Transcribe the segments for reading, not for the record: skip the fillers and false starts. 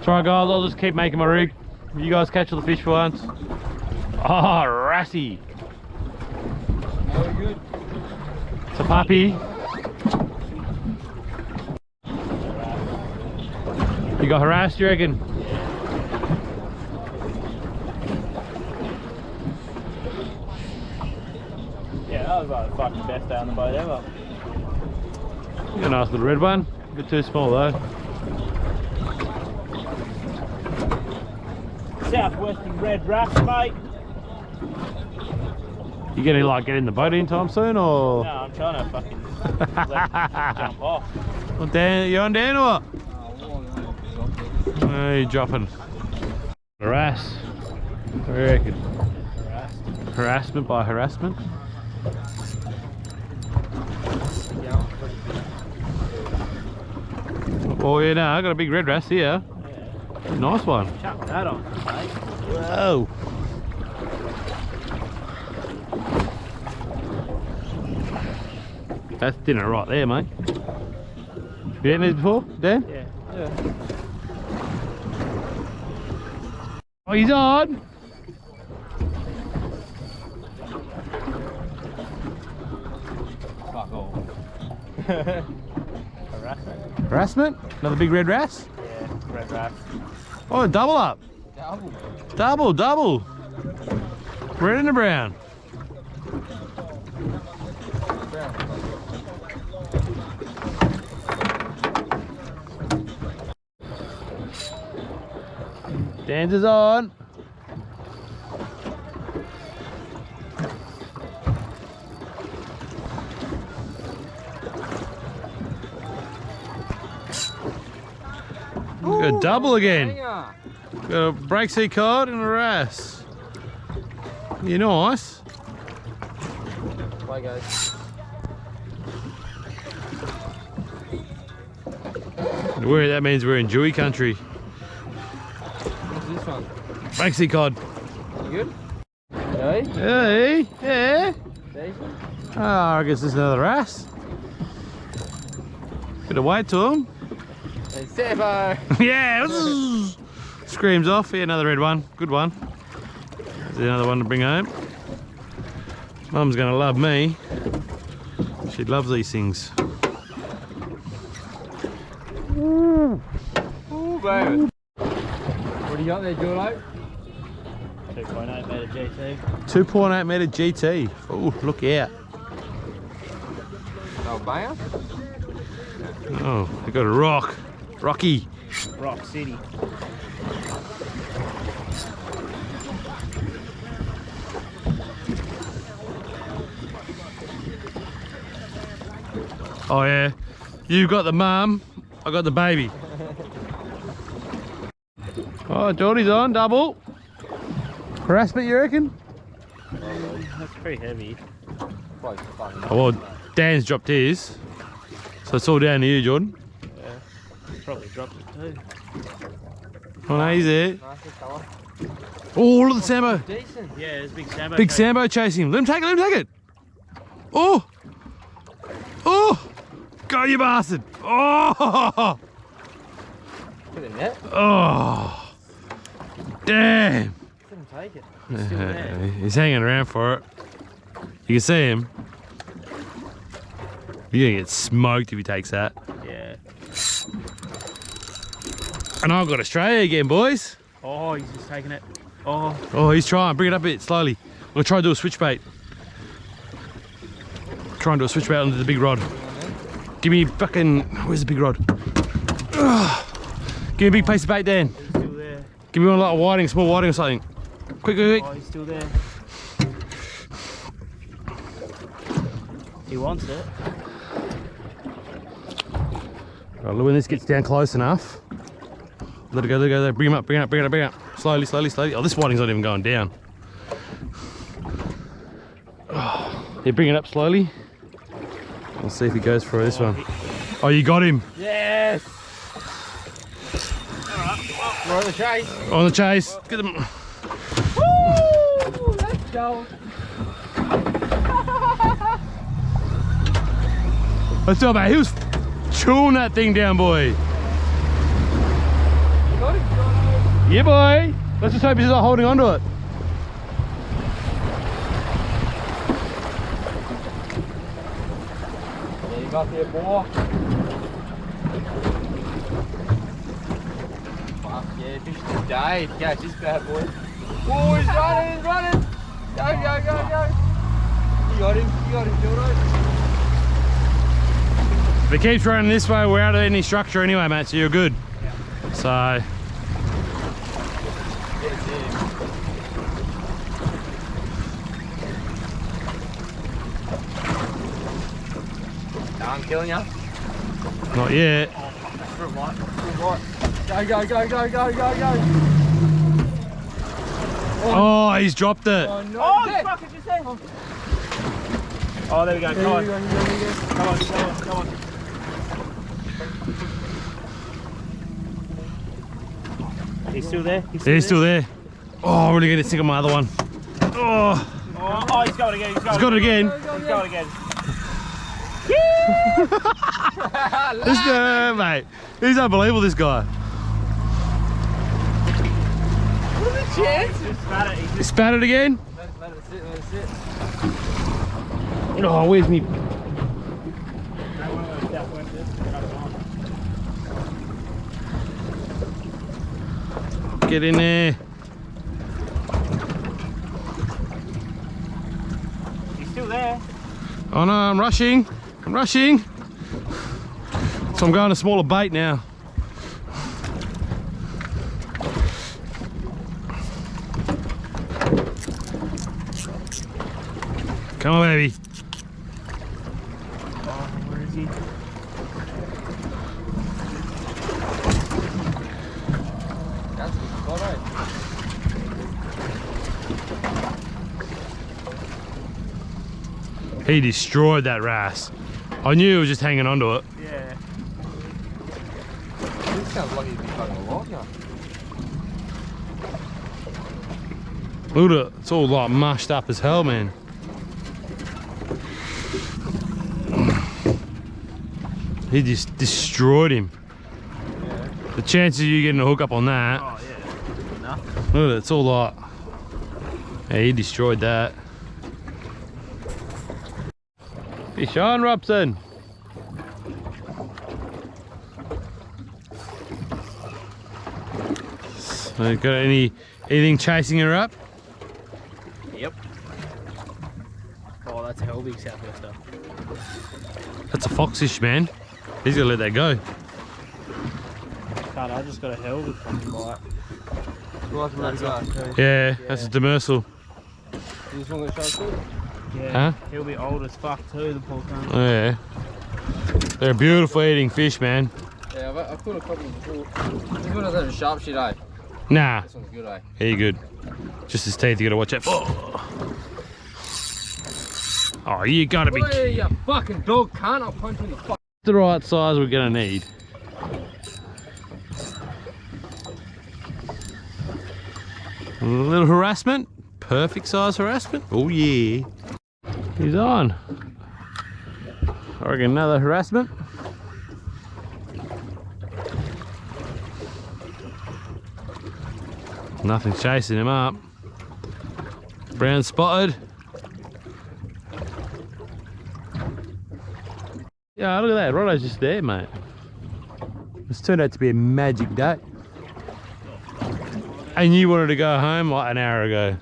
Alright guys, I'll just keep making my rig. You guys catch all the fish for once. Oh, Rassy. Very good. It's a puppy. You got harassed, you reckon? Yeah, that was like the fucking best day on the boat ever. You got a nice little red one. A bit too small though. Southwestern red wrasse, mate. You gonna like get in the boat anytime soon or? No, I'm trying to fucking jump off. Well, Dan, you on Dan or what? Oh, you're dropping. Harass. What do you reckon? Harassment by harassment? Oh yeah, no, I got a big red wrasse here. Yeah. Nice one. Chuck that on, mate. Whoa. That's dinner right there, mate. You eaten these before, Dan? Yeah. Oh, he's on! Fuck all. Harassment. Harassment? Another big red wrasse? Yeah, red wrasse. Oh, double up. Double. Red and a brown. Dan's is on. Got a double again. Got a break sea cod and a wrasse. You're nice. Way goes. That means we're in Dewey country. What's this one? Break sea cod. You good? Hey? Hey, yeah. Decent. Oh, I guess there's another wrasse. Bit of weight to him. It's Sambo. Yeah. Screams off. Yeah, another red one. Good one. There's another one to bring home. Mum's gonna love me. She loves these things. Ooh, baby. What do you got there, Jordo? 2.8 metre GT. 2.8 metre GT. Oh, look out. Oh, banger? Oh, they got a rock. Rocky. Rock City. Oh yeah, you got the mum, I got the baby. Oh, Geordie's on, double. Harassment, you reckon? That's pretty heavy. Oh, well, Dan's dropped his, so it's all down to you, Jordan. Yeah, probably dropped it too. Oh no, he's there. Nice colour. Oh, look at the Sambo. Decent. Yeah, there's a big Sambo. Big Sambo chasing him. Let him take it, let him take it. Oh! Oh! Go, you bastard! Oh! Put it in net. Oh! Damn! Couldn't take it. He's still there. He's hanging around for it. You can see him. You're gonna get smoked if he takes that. Yeah. And I've got Australia again, boys. Oh, he's just taking it. Oh. Oh, he's trying. Bring it up a bit slowly. I'm gonna try and do a switch bait. Try and do a switch bait onto the big rod. Give me fucking. Where's the big rod? Ugh. Give me a big piece of bait, Dan. He's still there. Give me one like a whiting, small whiting or something. Quick. Oh, he's still there. He wants it. Right, look, when this gets down close enough, let it go, there. Bring him up. Slowly. Oh, this whiting's not even going down. Oh, yeah, bring it up slowly. We'll see if he goes for this one. Oh, you got him. Yes. All right, well, we're on the chase. On the chase. Get them. Woo! Let's go. Let's go, mate. He was chewing that thing down, boy. Got him. Yeah, boy. Let's just hope he's not holding onto it. Yeah, you got there, boy. Fuck yeah, fish today. Catch this bad boy. Oh, he's running, he's running. Go, go, go, go. You got him, Jordo. If it keeps running this way, we're out of any structure anyway, mate, so you're good. Yeah. So. I'm killing you. Not yet. Right. Go, go, go, go, go, go, go. Oh, he's dropped it. Oh, no. Oh, fuck, did you say? Oh, there we go. Come on. Come on, come on, come on. He's still there? He's still there. Oh, really gonna stick on my other one. Oh, oh, he's got it again. He's got it again. He's got it again. This mate, he's unbelievable, this guy. What are the chances? He spat it again. Let it sit, let it sit. Oh, where's me? Get in there. He's still there. Oh no, I'm rushing. I'm rushing. So I'm going to smaller bait now. Come on, baby. Oh, where is he? That's a good spot, eh? He destroyed that wrasse. I knew he was just hanging onto it. Yeah. This sounds like he'd be fucking alive now. Look at it. It's all like mushed up as hell, man. He just destroyed him. Yeah. The chances of you getting a hook up on that. Oh, yeah. Good enough. Look at it. It's all like. Yeah, he destroyed that. Fish on, Robson. So, got anything chasing her up? Yep. Oh, that's a hell big southwester. That's a foxfish, man. He's gonna let that go. God, I just got a hell of a fucking bite. Right from that guy. Yeah, that's a demersal. You just want to show it? Yeah. Huh? He'll be old as fuck too, the poor cunt. Oh, yeah. They're a beautiful eating fish, man. Yeah, I've caught a couple before. This one doesn't have a sharp shit, eh? Nah. This one's good, eh? Yeah, you're good. Just his teeth, you gotta watch out. Oh, you gotta be. Hey, you fucking dog cunt, I'll punch you in the fuck. The right size we're gonna need. A little harassment. Perfect size harassment. Oh yeah. He's on. I reckon another harassment. Nothing's chasing him up. Brown spotted. Yeah, look at that. Rotto's just there, mate. It's turned out to be a magic day. And you wanted to go home like an hour ago.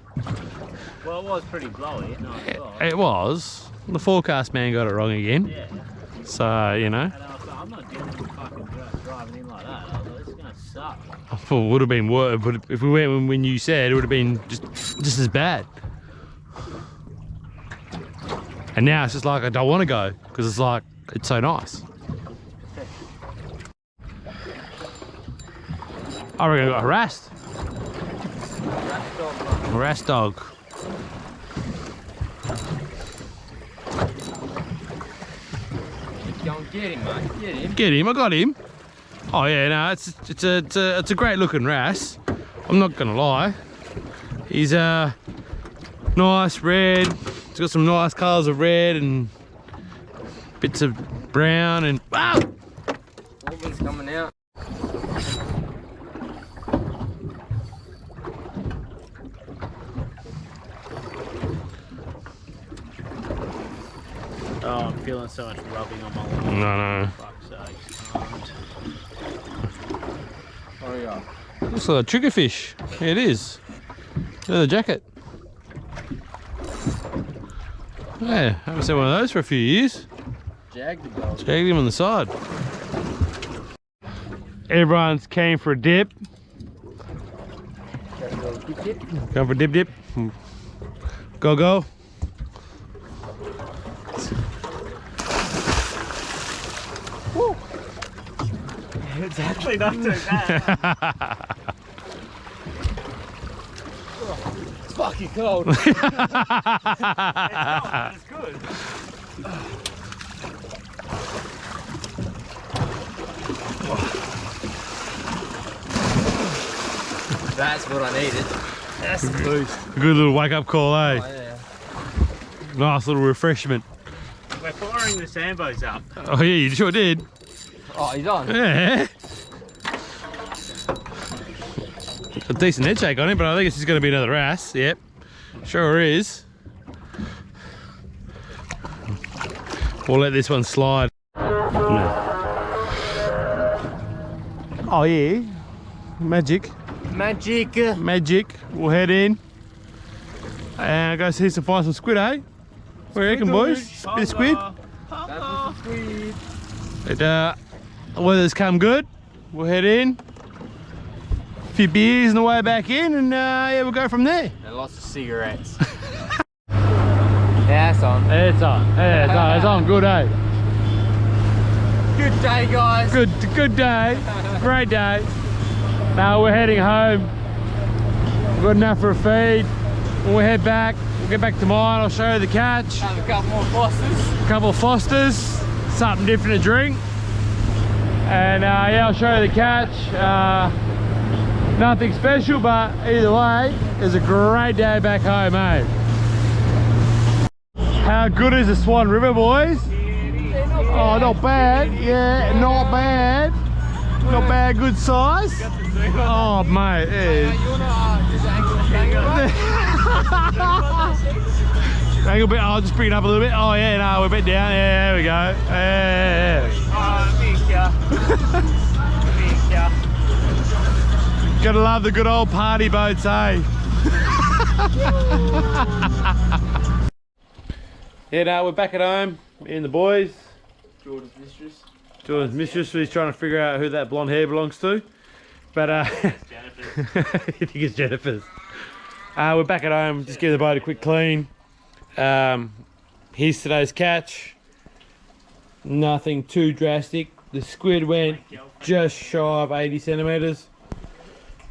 Well, it was pretty blowy. No, It was. The forecast man got it wrong again. Yeah. So, you know. And I was like, I'm not dealing with fucking driving in like that. I was like, this is gonna suck. Well, it would have been worse, but if we went when you said, it would have been just as bad. And now it's just like, I don't want to go, because it's like, it's so nice. I reckon I got harassed. Harassed dog. Go and get him, mate. Get him. Get him, I got him. Oh yeah, no, it's a great looking wrasse. I'm not gonna lie. He's nice red. He's got some nice colours of red and bits of brown and wow. Organs coming out. feeling so much rubbing on my leg. No. Fuck's sake. Oh yeah. Looks like a triggerfish. Yeah, it is. Look at the jacket. Yeah, haven't seen one of those for a few years. Jagged the dog. Jagged him on the side. Everyone's keen for a dip. Going for a dip. Go. Woo. It's actually not too bad. It's fucking cold. It's not, it's good. That's what I needed. That's the boost. Good little wake up call, eh? Oh, yeah. Nice little refreshment. We're firing the Sambos up. Oh yeah, you sure did. Oh, he's on. Yeah. A decent head shake on it, but I think it's just going to be another ass. Yep, sure is. We'll let this one slide. Oh yeah, magic. We'll head in and go see find some squid, eh? What do you reckon, boys? Bit of squid. That's the squid. The weather's come good. We'll head in. A few beers on the way back in, and yeah, we'll go from there. And lots of cigarettes. Yeah, it's on. It's on. It's on. Good, eh? Good day, guys. Good day. Great day. Now we're heading home. We've got enough for a feed. We'll head back. We'll get back to mine. I'll show you the catch. Have a couple more Fosters. A couple of Fosters. Something different to drink. And yeah, I'll show you the catch. Nothing special, but either way, it's a great day back home, eh? How good is the Swan River, boys? Oh, not bad. Yeah, not bad. Not bad, good size. Oh, mate. Yeah. You wanna just Angle bit. I'll just bring it up a little bit. Oh, yeah, no, we're a bit down. Yeah, there we go. Yeah. Gotta love the good old party boats, eh? Yeah, no, we're back at home. Me and the boys. Jordan's mistress. He's trying to figure out who that blonde hair belongs to. But I think it's Jennifer's. We're back at home. Just give the boat a quick clean. Here's today's catch. Nothing too drastic. The squid went just shy of 80 centimetres.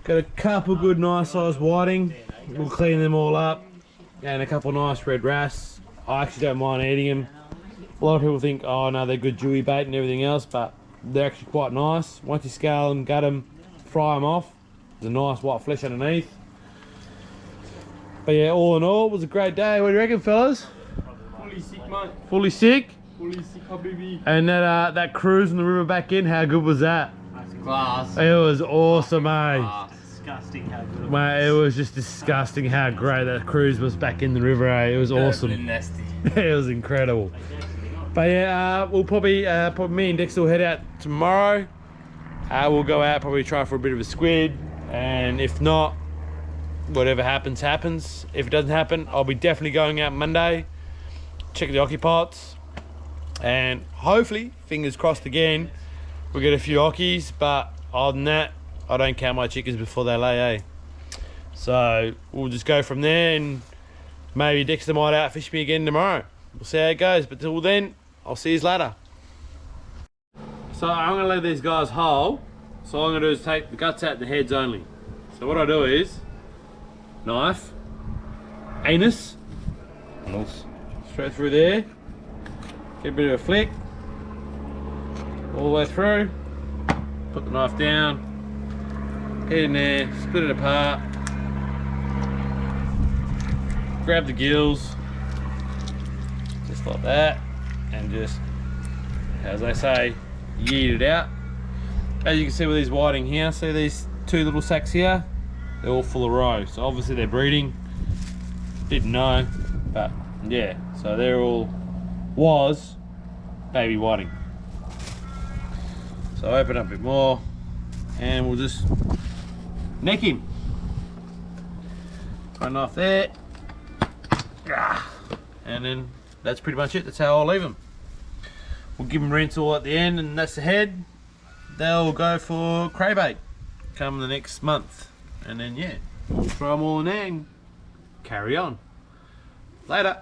Got a couple good nice sized whiting. We'll clean them all up. And a couple nice red wrasse. I actually don't mind eating them. A lot of people think, oh no, they're good dewy bait and everything else, but they're actually quite nice. Once you scale them, gut them, fry them off, there's a nice white flesh underneath. But yeah, all in all, it was a great day. What do you reckon, fellas? Fully sick, mate. Fully sick? Fully sick, habibi. And that cruise on the river back in, how good was that? Class. It was awesome, eh? Disgusting how good it was. Mate, it was just disgusting how great that cruise was back in the river, eh? It was awesome. Nasty. It was incredible. But yeah, we'll probably me and Dexter will head out tomorrow. We'll go out, probably try for a bit of a squid, and if not, whatever happens, happens. If it doesn't happen, I'll be definitely going out Monday, check the occupots, and hopefully, fingers crossed again, we'll get a few ockies, but other than that, I don't count my chickens before they lay, eh? So we'll just go from there, and maybe Dexter might outfish me again tomorrow. We'll see how it goes, but till then, I'll see you later. So I'm going to leave these guys whole. So all I'm going to do is take the guts out and the heads only. So what I do is, knife, anus, straight through there, get a bit of a flick, all the way through, put the knife down, get in there, split it apart, grab the gills, just like that, and just, as they say, yeet it out. As you can see with these whiting here, see these two little sacks here? They're all full of roe, so obviously they're breeding. Didn't know, but yeah, so they're all baby whiting. So open up a bit more and we'll just neck him. Run off there. And then that's pretty much it. That's how I'll leave them. We'll give them rinse all at the end, and that's the head. They'll go for craybait come the next month. And then yeah, we'll throw them all in there and carry on. Later.